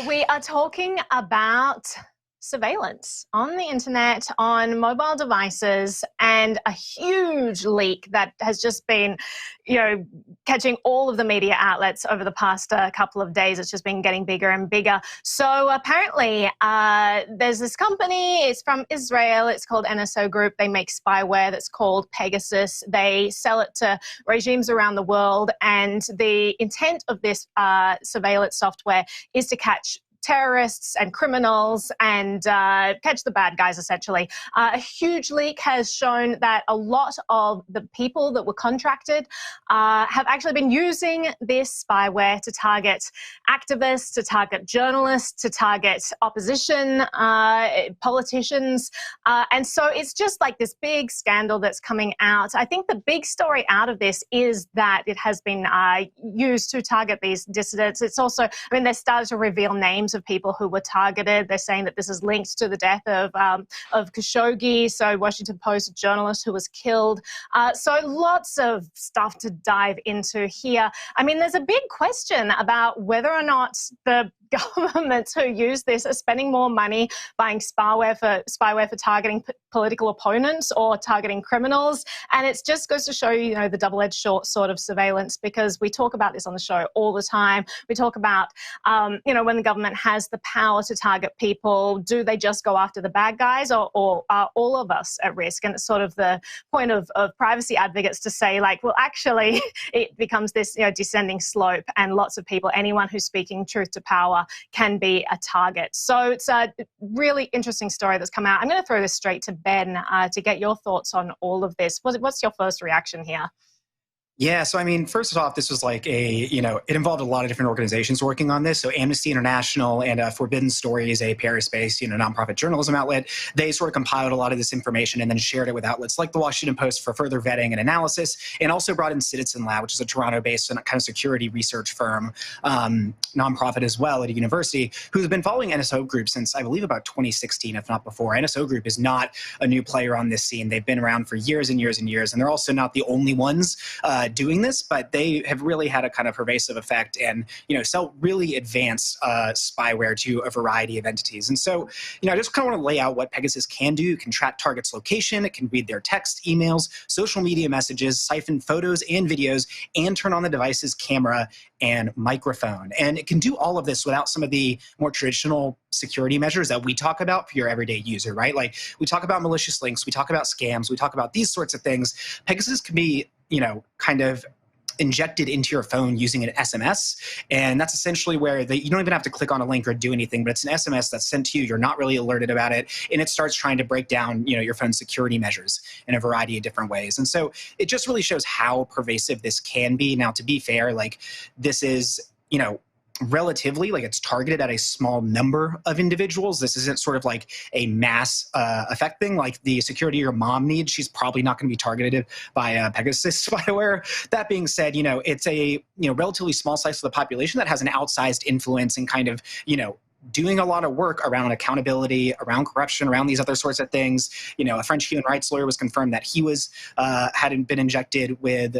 We are talking about surveillance on the internet, on mobile devices, and a huge leak that has just been, catching all of the media outlets over the past couple of days. It's just been getting bigger and bigger. So apparently there's this company, it's from Israel, it's called NSO Group. They make spyware that's called Pegasus. They sell it to regimes around the world, and the intent of this surveillance software is to catch terrorists and criminals and catch the bad guys, essentially. A huge leak has shown that a lot of the people that were contracted have actually been using this spyware to target activists, to target journalists, to target opposition politicians. And so it's just like this big scandal that's coming out. I think the big story out of this is that it has been used to target these dissidents. It's also, they started to reveal names of people who were targeted. They're saying that this is linked to the death of Khashoggi, so Washington Post journalist who was killed. So lots of stuff to dive into here. There's a big question about whether or not the governments who use this are spending more money buying spyware for targeting political opponents or targeting criminals. And it just goes to show you, the double-edged sort of surveillance, because we talk about this on the show all the time. We talk about, when the government has the power to target people, do they just go after the bad guys, or are all of us at risk? And it's sort of the point of privacy advocates to say, actually, it becomes this descending slope, and lots of people, anyone who's speaking truth to power, can be a target. So it's a really interesting story that's come out. I'm going to throw this straight to Ben to get your thoughts on all of this. What's your first reaction here? Yeah, so first off, this was it involved a lot of different organizations working on this. So Amnesty International and Forbidden Stories, a Paris-based, nonprofit journalism outlet, they sort of compiled a lot of this information and then shared it with outlets like the Washington Post for further vetting and analysis, and also brought in Citizen Lab, which is a Toronto-based kind of security research firm, nonprofit as well at a university, who's been following NSO Group since, I believe, about 2016, if not before. NSO Group is not a new player on this scene. They've been around for years and years and years, and they're also not the only ones doing this, but they have really had a kind of pervasive effect and, sell really advanced spyware to a variety of entities. And so, I just kind of want to lay out what Pegasus can do. It can track targets' location, it can read their text, emails, social media messages, siphon photos and videos, and turn on the device's camera and microphone. And it can do all of this without some of the more traditional security measures that we talk about for your everyday user, right? Like, we talk about malicious links, we talk about scams, we talk about these sorts of things. Pegasus can be kind of injected into your phone using an SMS. And that's essentially where you don't even have to click on a link or do anything, but it's an SMS that's sent to you. You're not really alerted about it. And it starts trying to break down, your phone's security measures in a variety of different ways. And so it just really shows how pervasive this can be. Now, to be fair, this is, relatively, it's targeted at a small number of individuals. This isn't sort of like a mass effect thing like the security your mom needs. She's probably not going to be targeted by Pegasus spyware. That being said, it's a relatively small slice of the population that has an outsized influence and kind of, doing a lot of work around accountability, around corruption, around these other sorts of things. A French human rights lawyer was confirmed that he was hadn't been injected with,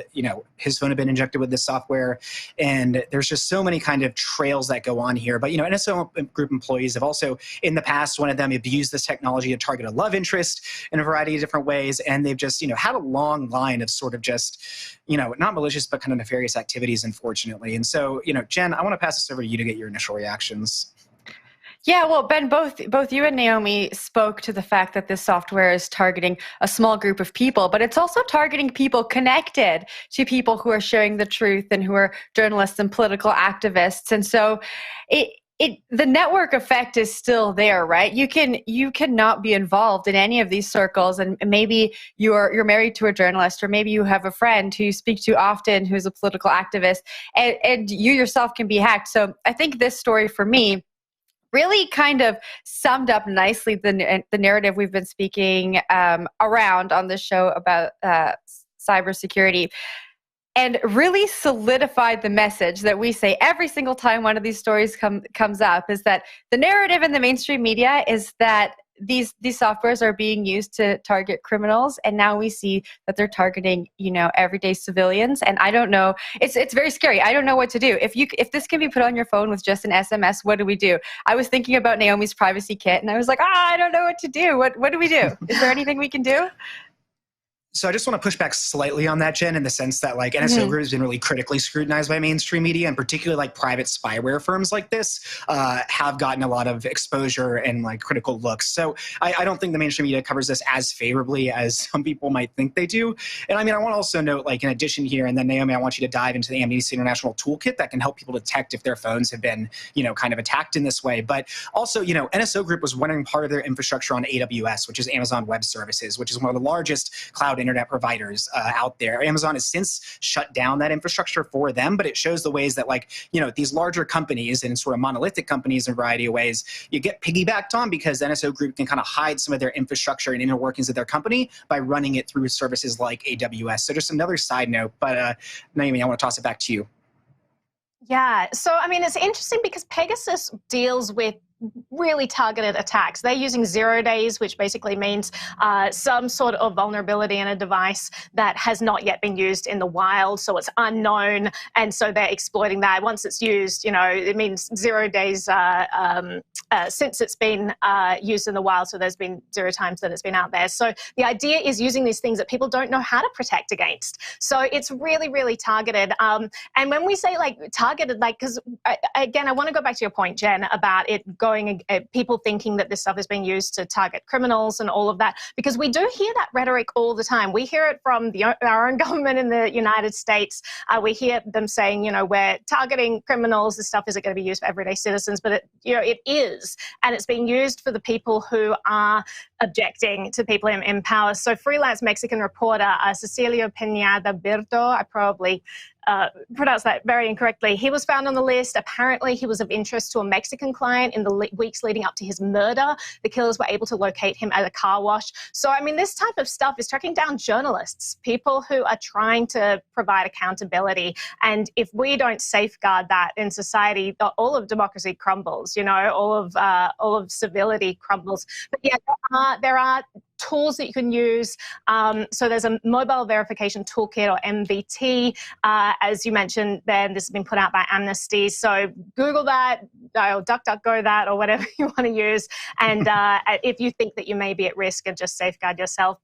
his phone had been injected with this software. And there's just so many kind of trails that go on here. But, NSO Group employees have also, in the past, one of them abused this technology to target a love interest in a variety of different ways. And they've just, had a long line of sort of just, not malicious, but kind of nefarious activities, unfortunately. And so, Jen, I want to pass this over to you to get your initial reactions. Yeah, well, Ben, both you and Naomi spoke to the fact that this software is targeting a small group of people, but it's also targeting people connected to people who are sharing the truth and who are journalists and political activists. And so the network effect is still there, right? You cannot be involved in any of these circles, and maybe you're married to a journalist, or maybe you have a friend who you speak to often who's a political activist, and you yourself can be hacked. So I think this story for me really kind of summed up nicely the narrative we've been speaking around on this show about cybersecurity, and really solidified the message that we say every single time one of these stories comes up, is that the narrative in the mainstream media is that these softwares are being used to target criminals, and now we see that they're targeting, everyday civilians. And I don't know, it's very scary. I don't know what to do. If this can be put on your phone with just an SMS, what do we do? I was thinking about Naomi's privacy kit, and I was like, I don't know what to do. What do we do? Is there anything we can do? So I just want to push back slightly on that, Jen, in the sense that like NSO Group has been really critically scrutinized by mainstream media, and particularly like private spyware firms like this have gotten a lot of exposure and like critical looks. So I don't think the mainstream media covers this as favorably as some people might think they do. And I mean, I want to also note, like in addition here, and then Naomi, I want you to dive into the Amnesty International toolkit that can help people detect if their phones have been, kind of attacked in this way. But also, NSO Group was running part of their infrastructure on AWS, which is Amazon Web Services, which is one of the largest cloud internet providers out there. Amazon has since shut down that infrastructure for them, but it shows the ways that these larger companies and sort of monolithic companies in a variety of ways, you get piggybacked on because NSO Group can kind of hide some of their infrastructure and inner workings of their company by running it through services like AWS. So just another side note, but Naomi, I want to toss it back to you. Yeah, so I mean, it's interesting because Pegasus deals with really targeted attacks. They're using 0 days, which basically means some sort of vulnerability in a device that has not yet been used in the wild, so it's unknown, and so they're exploiting that. Once it's used, it means 0 days since it's been used in the wild, so there's been 0 times that it's been out there. So the idea is using these things that people don't know how to protect against. So it's really, really targeted. And when we say targeted, because again, I want to go back to your point, Jen, about it people thinking that this stuff is being used to target criminals and all of that, because we do hear that rhetoric all the time. We hear it from our own government in the United States. We hear them saying, we're targeting criminals. This stuff isn't going to be used for everyday citizens, but it is, and it's being used for the people who are objecting to people in power. So freelance Mexican reporter Cecilio Peñada Birdo, I probably pronounced that very incorrectly. He was found on the list. Apparently, he was of interest to a Mexican client in the weeks leading up to his murder. The killers were able to locate him at a car wash. So, I mean, this type of stuff is tracking down journalists, people who are trying to provide accountability. And if we don't safeguard that in society, all of democracy crumbles. All of civility crumbles. But yeah, there are tools that you can use. So there's a mobile verification toolkit, or MVT. As you mentioned, then this has been put out by Amnesty. So Google that, or DuckDuckGo that, or whatever you want to use. And if you think that you may be at risk, and just safeguard yourself.